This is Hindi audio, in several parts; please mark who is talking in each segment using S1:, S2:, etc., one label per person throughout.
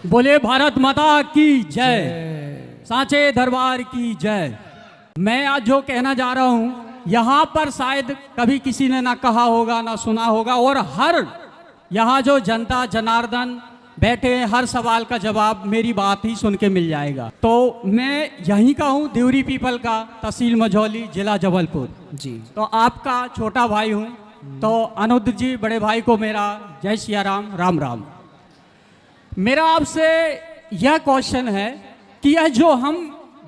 S1: बोले भारत माता की जय, सांचे दरबार की जय। मैं आज जो कहना जा रहा हूँ यहाँ पर शायद कभी किसी ने ना कहा होगा ना सुना होगा, और हर यहाँ जो जनता जनार्दन बैठे हैं हर सवाल का जवाब मेरी बात ही सुन के मिल जाएगा। तो मैं यहीं का हूँ, देवरी पीपल का, तहसील मझौली, जिला जबलपुर
S2: जी।
S1: तो आपका छोटा भाई हूँ। तो अनुद्र जी बड़े भाई को मेरा जय सिया राम, राम राम। मेरा आपसे यह क्वेश्चन है कि यह जो हम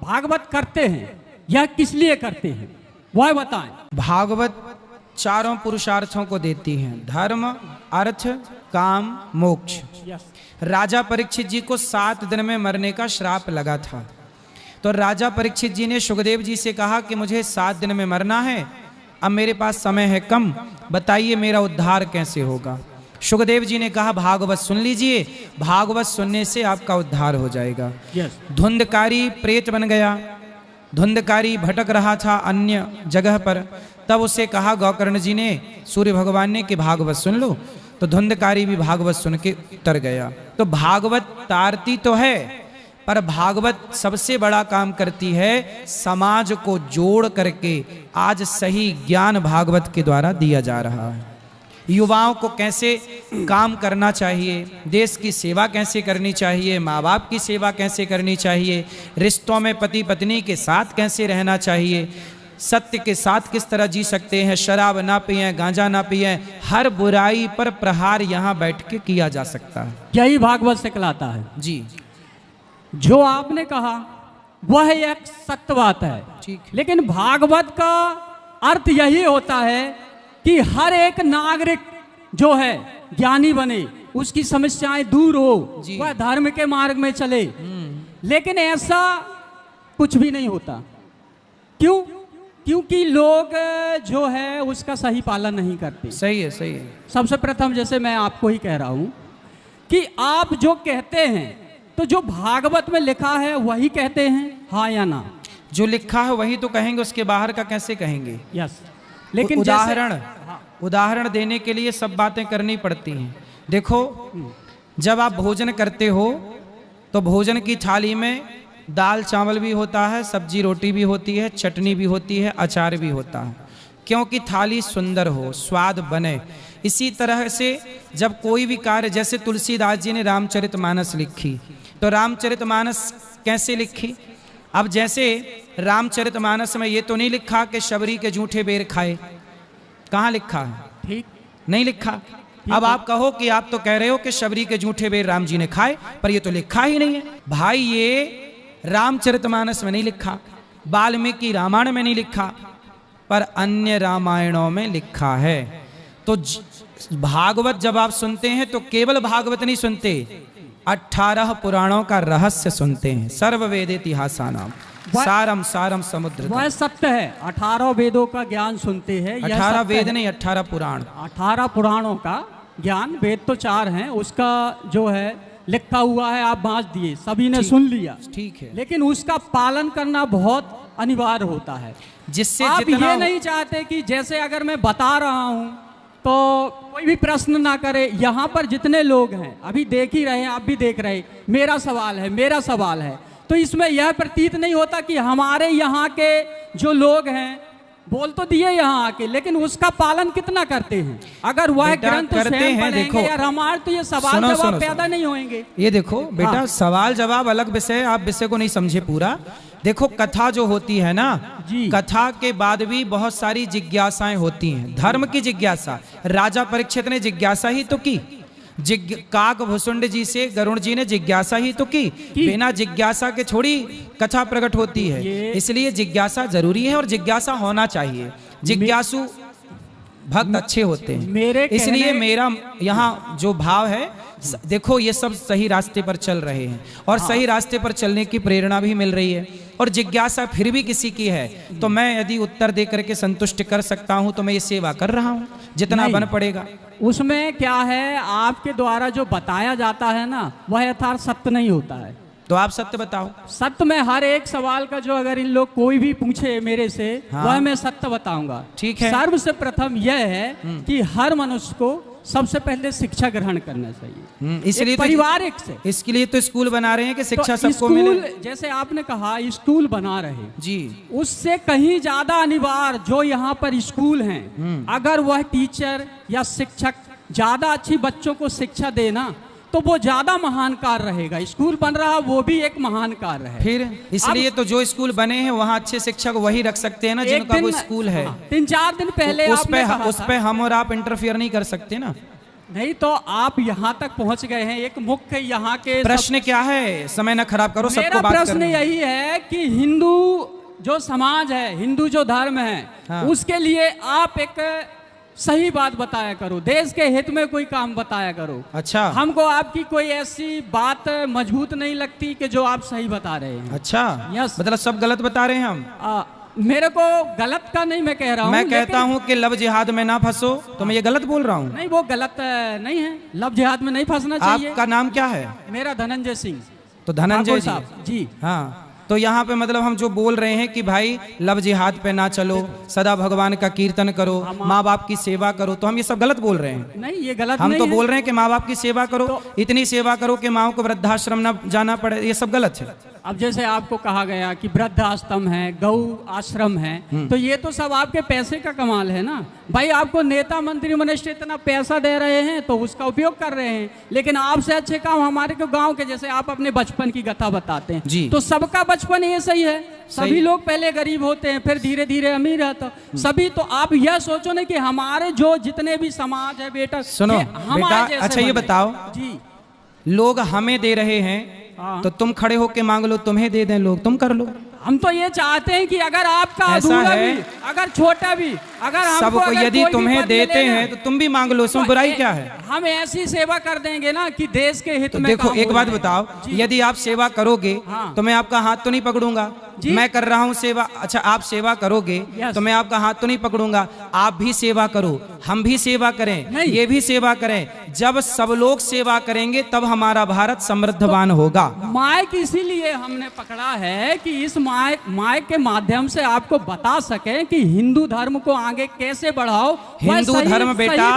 S1: भागवत करते हैं यह किस लिए करते हैं, वह बताएं।
S2: भागवत चारों पुरुषार्थों को देती है, धर्म, अर्थ, काम, मोक्ष। राजा परीक्षित जी को 7 दिन में मरने का श्राप लगा था, तो राजा परीक्षित जी ने सुखदेव जी से कहा कि मुझे 7 दिन में मरना है, अब मेरे पास समय है कम, बताइए मेरा उद्धार कैसे होगा। सुखदेव जी ने कहा भागवत सुन लीजिए, भागवत सुनने से आपका उद्धार हो जाएगा। धुंधकारी प्रेत बन गया, धुंधकारी भटक रहा था अन्य जगह पर, तब उसे कहा गौकर्ण जी ने, सूर्य भगवान ने, कि भागवत सुन लो। तो धुंधकारी भी भागवत सुन के उतर गया। तो भागवत तारती तो है, पर भागवत सबसे बड़ा काम करती है, समाज को जोड़ करके आज सही ज्ञान भागवत के द्वारा दिया जा रहा है। युवाओं को कैसे काम करना चाहिए, देश की सेवा कैसे करनी चाहिए, माँ बाप की सेवा कैसे करनी चाहिए, रिश्तों में पति पत्नी के साथ कैसे रहना चाहिए, सत्य के साथ किस तरह जी सकते हैं, शराब ना पिए, गांजा ना पिए, हर बुराई पर प्रहार यहाँ बैठ के किया जा सकता है।
S1: यही भागवत से कहलाता है
S2: जी।
S1: जो आपने कहा वह एक सत्य बात है,
S2: ठीक।
S1: लेकिन भागवत का अर्थ यही होता है कि हर एक नागरिक जो है ज्ञानी बने, उसकी समस्याएं दूर हो, वह धर्म के मार्ग में चले। लेकिन ऐसा कुछ भी नहीं होता। क्यों? क्योंकि लोग जो है उसका सही पालन नहीं करते।
S2: सही है, सही है।
S1: सबसे प्रथम जैसे मैं आपको ही कह रहा हूं कि आप जो कहते हैं तो जो भागवत में लिखा है वही कहते हैं, हाँ या ना?
S2: जो लिखा है वही तो कहेंगे, उसके बाहर का कैसे कहेंगे?
S1: यस। लेकिन
S2: उदाहरण देने के लिए सब बातें करनी पड़ती हैं। देखो, जब आप भोजन करते हो तो भोजन की थाली में दाल चावल भी होता है, सब्जी रोटी भी होती है, चटनी भी होती है, अचार भी होता है, क्योंकि थाली सुंदर हो, स्वाद बने। इसी तरह से जब कोई भी कार्य, जैसे तुलसीदास जी ने रामचरितमानस लिखी, तो रामचरितमानस कैसे लिखी? अब जैसे रामचरितमानस में ये तो नहीं लिखा कि शबरी के जूठे बेर खाए, कहाँ लिखा है?
S1: ठीक
S2: नहीं लिखा। अब आप कहो कि आप तो कह रहे हो कि शबरी के जूठे बेर राम जी ने खाए, पर ये तो लिखा ही नहीं है। भाई ये रामचरितमानस में नहीं लिखा, वाल्मीकि रामायण में नहीं लिखा, पर अन्य रामायणों में लिखा है। तो भागवत जब आप सुनते हैं तो केवल भागवत नहीं सुनते, 18 पुराणों का रहस्य सुनते हैं। सर्व वेद इतिहासानाम सारम सारम समुद्र।
S1: वह सत्य है, 18 वेदों का ज्ञान सुनते हैं।
S2: 18 वेद नहीं, 18 पुराण,
S1: 18 पुराणों का ज्ञान। वेद तो 4 हैं, उसका जो है लिखा हुआ है, आप बांट दिए, सभी ने सुन लिया, ठीक है, लेकिन उसका पालन करना बहुत अनिवार्य होता है।
S2: जिससे
S1: आप ये नहीं चाहते कि जैसे अगर मैं बता रहा हूं तो कोई भी प्रश्न ना करे। यहाँ पर जितने लोग हैं अभी देख ही रहे हैं, आप भी देख रहे हैं, मेरा सवाल है, मेरा सवाल है, तो इसमें यह प्रतीत नहीं होता कि हमारे यहाँ के जो लोग हैं बोल तो दिए यहाँ आके, लेकिन उसका पालन कितना करते हैं? अगर वह ग्रंथ करते हैं, देखो या रामायण, तो ये सवाल जवाब पैदा नहीं होंगे।
S2: ये देखो बेटा, हाँ। सवाल जवाब अलग विषय, आप विषय को नहीं समझे पूरा। देखो, कथा जो होती है ना, कथा के बाद भी बहुत सारी जिज्ञासाएं होती हैं, धर्म की जिज्ञासा। राजा परीक्षित ने जिज्ञासा ही तो की, काक भुसुंड जी से गरुण जी ने जिज्ञासा ही तो की। बिना जिज्ञासा के थोड़ी कथा प्रकट होती है, इसलिए जिज्ञासा जरूरी है और जिज्ञासा होना चाहिए। जिज्ञासु भक्त अच्छे होते हैं। इसलिए मेरा यहाँ जो भाव है, देखो ये सब सही रास्ते पर चल रहे हैं और सही रास्ते पर चलने की प्रेरणा भी मिल रही है, और जिज्ञासा फिर भी किसी की है तो मैं यदि उत्तर दे करके संतुष्ट कर सकता हूं तो मैं ये सेवा कर रहा हूं, जितना बन पड़ेगा।
S1: उसमें क्या है, आपके द्वारा जो बताया जाता है ना, वह यथार्थ सत्य नहीं होता है।
S2: तो आप सत्य बताओ।
S1: सत्य में हर एक सवाल का जो अगर इन लोग कोई भी पूछे मेरे से, हाँ, वह मैं सत्य बताऊंगा।
S2: ठीक है।
S1: सर्व से प्रथम यह है कि हर मनुष्य को सबसे पहले शिक्षा ग्रहण करना चाहिए,
S2: इसलिए
S1: एक
S2: तो
S1: पारिवारिक से।
S2: इसके लिए तो स्कूल बना रहे हैं कि शिक्षा
S1: तो
S2: सबको मिले।
S1: स्कूल, जैसे आपने कहा स्कूल बना रहे
S2: जी,
S1: उससे कहीं ज्यादा अनिवार्य जो यहाँ पर स्कूल हैं, अगर वह टीचर या शिक्षक ज्यादा अच्छी बच्चों को शिक्षा देना तो वो ज्यादा महान कार्य रहेगा। स्कूल बन रहा वो भी एक महान कार्य है।
S2: फिर इसलिए तो जो स्कूल बने हैं वहाँ अच्छे शिक्षक वही रख सकते हैं ना जिनका वो स्कूल है।
S1: 3-4 दिन पहले
S2: उस पे हम और आप इंटरफियर नहीं कर सकते ना।
S1: नहीं तो आप यहाँ तक पहुँच गए हैं। एक मुख्य यहाँ के
S2: प्रश्न क्या है, समय न खराब करो, सबको बात
S1: प्रश्न यही है कि हिंदू जो समाज है, हिंदू जो धर्म है,
S2: हाँ।
S1: उसके लिए आप एक सही बात बताया करो, देश के हित में कोई काम बताया करो।
S2: अच्छा,
S1: हमको आपकी कोई ऐसी बात मजबूत नहीं लगती कि जो आप सही बता रहे हैं।
S2: अच्छा,
S1: यस,
S2: मतलब सब गलत बता रहे हैं हम।
S1: मेरे को गलत का नहीं मैं कह रहा हूँ,
S2: मैं कहता हूँ कि लव जिहाद में ना फंसो, तो मैं ये गलत बोल रहा हूँ?
S1: नहीं, वो गलत नहीं है, लव जिहाद में नहीं फंसना चाहिए।
S2: आपका नाम क्या है?
S1: मेरा धनंजय सिंह।
S2: तो धनंजय
S1: जी,
S2: हाँ। तो यहाँ पे मतलब हम जो बोल रहे हैं कि भाई लव जिहाद पे ना चलो, सदा भगवान का कीर्तन करो, माँ बाप की सेवा करो, तो हम ये सब गलत बोल रहे हैं?
S1: नहीं, ये गलत
S2: हम
S1: नहीं
S2: तो
S1: है।
S2: बोल रहे हैं कि माँ बाप की सेवा करो,
S1: तो
S2: इतनी सेवा करो कि माँ को वृद्धाश्रम ना जाना पड़े, ये सब गलत है।
S1: अब जैसे आपको कहा गया कि वृद्ध आश्रम है, गौ आश्रम है, तो ये तो सब आपके पैसे का कमाल है ना भाई। आपको नेता मंत्री मनुष्य इतना पैसा दे रहे हैं तो उसका उपयोग कर रहे हैं, लेकिन आपसे अच्छे काम हमारे को गांव के, जैसे आप अपने बचपन की कथा बताते हैं, तो सबका बचपन ये सही है। सभी लोग पहले गरीब होते हैं, फिर धीरे धीरे अमीर होता सभी। तो आप यह सोचो ना कि हमारे जो जितने भी समाज है बेटा,
S2: सुनो बेटा, अच्छा ये बताओ जी, लोग हमें दे रहे हैं तो तुम खड़े होके मांग लो, तुम्हें दे दें लोग, तुम कर लो।
S1: हम तो ये चाहते हैं कि अगर आपका अधूरा भी, अगर छोटा भी, अगर
S2: सबको यदि तुम्हें देते हैं तो तुम भी मांग लो, इसमें बुराई क्या है?
S1: हम ऐसी सेवा कर देंगे ना कि देश के हित में।
S2: देखो एक बात बताओ, यदि आप सेवा करोगे तो मैं आपका हाथ तो नहीं पकड़ूंगा, मैं कर रहा हूँ सेवा। अच्छा, आप सेवा करोगे तो मैं आपका हाथ तो नहीं पकड़ूंगा, आप भी सेवा करो, हम भी सेवा करें, ये भी सेवा करें। जब सब लोग सेवा करेंगे तब हमारा भारत समृद्धवान होगा।
S1: माइक इसीलिए हमने पकड़ा है कि इस माइक के माध्यम से आपको बता सके कि हिंदू धर्म को आगे कैसे बढ़ाओ।
S2: हिंदू धर्म बेटा,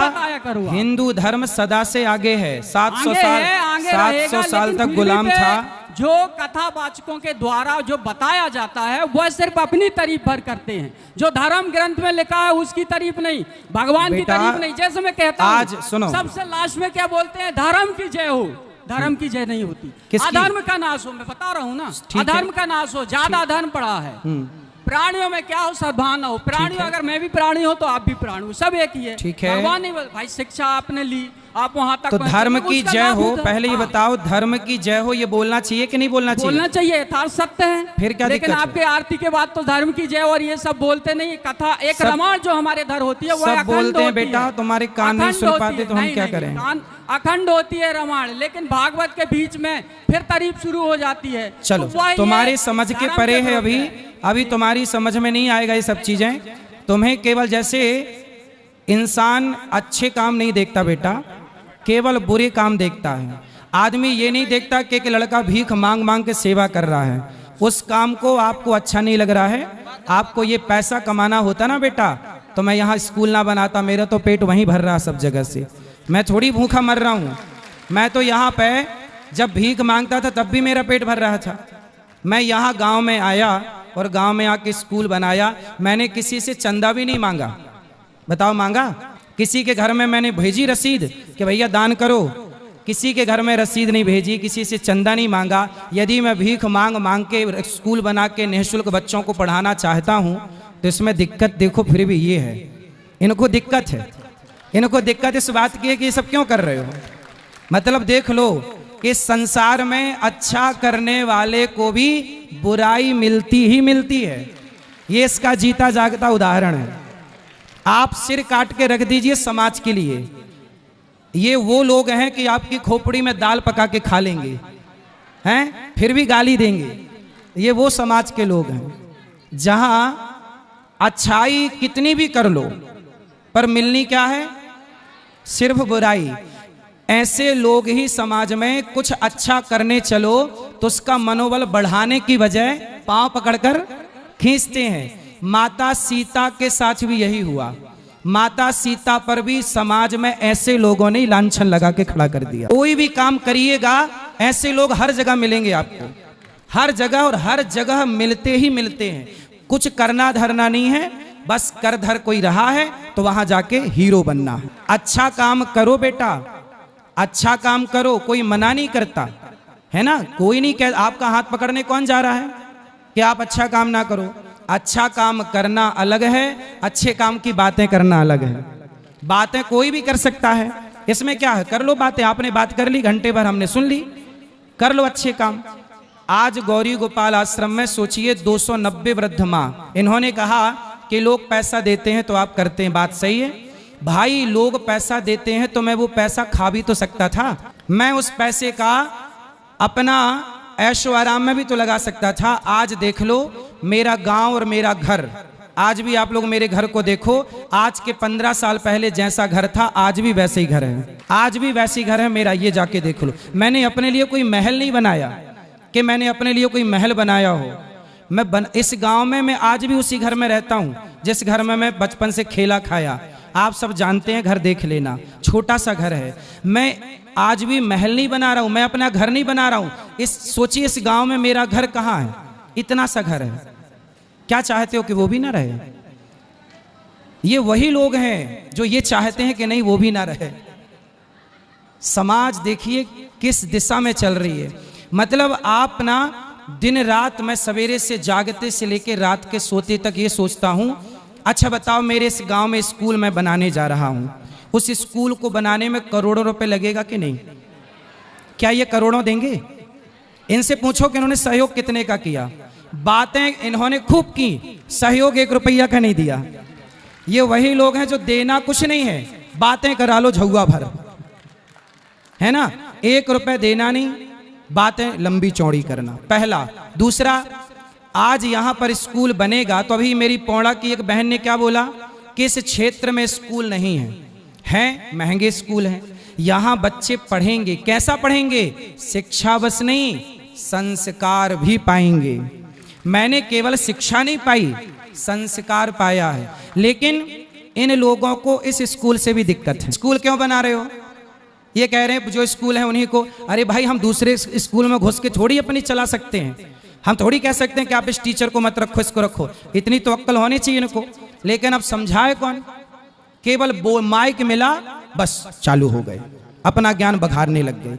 S2: हिंदू धर्म सदा से आगे है। 700 साल तक गुलाम था।
S1: जो कथावाचकों के द्वारा जो बताया जाता है वह सिर्फ अपनी तारीफ भर करते हैं, जो धर्म ग्रंथ में लिखा है उसकी तारीफ नहीं, भगवान की तारीफ नहीं। जैसे मैं कहता हूँ, आज सुनो, सबसे लास्ट में क्या बोलते हैं, धर्म की जय हो। धर्म की जय नहीं होती, अधर्म का नाश हो। मैं बता रहा हूँ ना, अधर्म का नाश हो। ज्यादा अधर्म पड़ा है। प्राणियों में क्या हो, सद्भावना हो। प्राणियों, अगर मैं भी प्राणी हो तो आप भी प्राणी हो, सब एक ही है।
S2: ठीक है,
S1: भगवान नहीं भाई, शिक्षा आपने ली, आप वहां तक
S2: तो धर्म की जय हो। पहले ये बताओ, धर्म की जय हो ये बोलना चाहिए कि नहीं बोलना चाहिए?
S1: बोलना चाहिए, यथार्थ सत्य है।
S2: फिर क्या?
S1: लेकिन आपके आरती के बाद तो धर्म की जय और ये सब बोलते नहीं। कथा एक रामायण जो हमारे धर होती है वो
S2: बोलते हैं बेटा, तुम्हारे कान नहीं सुन पाते तो हम क्या करें?
S1: अखंड होती है रामायण, लेकिन भागवत के बीच में फिर तारीफ शुरू हो जाती है।
S2: चलो, तुम्हारी समझ के परे है, अभी तुम्हारी समझ में नहीं आएगा ये सब चीजें। तुम्हें केवल, जैसे इंसान अच्छे काम नहीं देखता बेटा, केवल बुरे काम देखता है। आदमी ये नहीं देखता कि एक लड़का भीख मांग मांग के सेवा कर रहा है, उस काम को आपको अच्छा नहीं लग रहा है। आपको ये पैसा कमाना होता ना बेटा, तो मैं यहाँ स्कूल ना बनाता, मेरा तो पेट वहीं भर रहा सब जगह से। मैं थोड़ी भूखा मर रहा हूँ, मैं तो यहाँ पे जब भीख मांगता था तब भी मेरा पेट भर रहा था। मैं यहाँ गांव में आया और गांव में आके स्कूल बनाया। मैंने किसी से चंदा भी नहीं मांगा, बताओ मांगा? किसी के घर में मैंने भेजी रसीद कि भैया दान करो, किसी के घर में रसीद नहीं भेजी, किसी से चंदा नहीं मांगा। यदि मैं भीख मांग मांग के स्कूल बना के निःशुल्क बच्चों को पढ़ाना चाहता हूँ तो इसमें दिक्कत देखो फिर भी ये है, इनको दिक्कत है। इनको दिक्कत इस बात की है कि ये सब क्यों कर रहे हो। मतलब देख लो कि संसार में अच्छा करने वाले को भी बुराई मिलती ही मिलती है। ये इसका जीता जागता उदाहरण है। आप सिर काट के रख दीजिए समाज के लिए, ये वो लोग हैं कि आपकी खोपड़ी में दाल पका के खा लेंगे, हैं, फिर भी गाली देंगे। ये वो समाज के लोग हैं जहां अच्छाई कितनी भी कर लो पर मिलनी क्या है, सिर्फ बुराई। ऐसे लोग ही समाज में कुछ अच्छा करने चलो तो उसका मनोबल बढ़ाने की बजाय पांव पकड़कर खींचते हैं। माता सीता के साथ भी यही हुआ। माता सीता पर भी समाज में ऐसे लोगों ने लांछन लगा के खड़ा कर दिया। कोई भी काम करिएगा, ऐसे लोग हर जगह मिलेंगे आपको, हर जगह, और हर जगह मिलते ही मिलते हैं। कुछ करना धरना नहीं है, बस कर धर कोई रहा है तो वहां जाके हीरो बनना है। अच्छा काम करो बेटा, अच्छा काम करो, कोई मना नहीं करता है ना। कोई नहीं कह, आपका हाथ पकड़ने कौन जा रहा है कि आप अच्छा काम ना करो। अच्छा काम करना अलग है, अच्छे काम की बातें करना अलग है। बातें कोई भी कर सकता है, इसमें क्या है, कर लो बातें। आपने बात कर ली, घंटे भर हमने सुन ली, कर लो अच्छे काम। आज गौरी गोपाल आश्रम में सोचिए 290 वृद्ध माँ, इन्होंने कहा कि लोग पैसा देते हैं तो आप करते हैं, बात सही है भाई। लोग पैसा देते हैं तो मैं वो पैसा खा भी तो सकता था, मैं उस पैसे का अपना ऐशो आराम में भी तो लगा सकता था। आज देख लो मेरा गांव और मेरा घर, आज भी आप लोग मेरे घर को देखो, आज के 15 साल पहले जैसा घर था आज भी वैसे ही घर है, आज भी वैसी घर है मेरा, ये जाके देख लो। मैंने अपने लिए कोई महल नहीं बनाया कि मैंने अपने लिए कोई महल बनाया हो। इस गांव में मैं आज भी उसी घर में रहता हूं जिस घर में मैं बचपन से खेला खाया। आप सब जानते हैं, घर देख लेना, छोटा सा घर है। मैं आज भी महल नहीं बना रहा हूं, मैं अपना घर नहीं बना रहा हूं। सोचिए इस गांव में मेरा घर कहाँ है, इतना सा घर है। क्या चाहते हो कि वो भी ना रहे? ये वही लोग हैं जो ये चाहते हैं कि नहीं वो भी ना रहे। समाज देखिए किस दिशा में चल रही है। मतलब आप ना दिन रात, मैं सवेरे से जागते से लेकर रात के सोते तक ये सोचता हूं, अच्छा बताओ मेरे इस गांव में स्कूल मैं बनाने जा रहा हूं, उस स्कूल को बनाने में करोड़ों रुपए लगेगा कि नहीं? क्या ये करोड़ों देंगे? इनसे पूछो कि इन्होंने सहयोग कितने का किया। बातें इन्होंने खूब की, सहयोग 1 रुपया का नहीं दिया। ये वही लोग हैं जो देना कुछ नहीं है, बातें करा लो झौआ भर, है ना। 1 रुपए देना नहीं, बातें लंबी चौड़ी करना, पहला। दूसरा, आज यहां पर स्कूल बनेगा तो अभी मेरी पौड़ा की एक बहन ने क्या बोला कि इस क्षेत्र में स्कूल नहीं है, महंगे स्कूल हैं, यहां बच्चे पढ़ेंगे। कैसा पढ़ेंगे? शिक्षा बस नहीं, संस्कार भी पाएंगे। मैंने केवल शिक्षा नहीं पाई, संस्कार पाया है। लेकिन इन लोगों को इस स्कूल से भी दिक्कत है। स्कूल क्यों बना रहे हो? ये कह रहे हैं जो स्कूल है उन्हीं को। अरे भाई, हम दूसरे स्कूल में घुस के थोड़ी अपनी चला सकते हैं। हम थोड़ी कह सकते हैं कि आप इस टीचर को मत रखो, इसको रखो। इतनी तो अक्ल होनी चाहिए इनको। लेकिन अब समझाए कौन? केवल माइक मिला, बस चालू हो गए, अपना ज्ञान बघारने लग गए।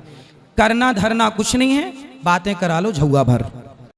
S2: करना धरना कुछ नहीं है, बातें करा लो झौआ भर।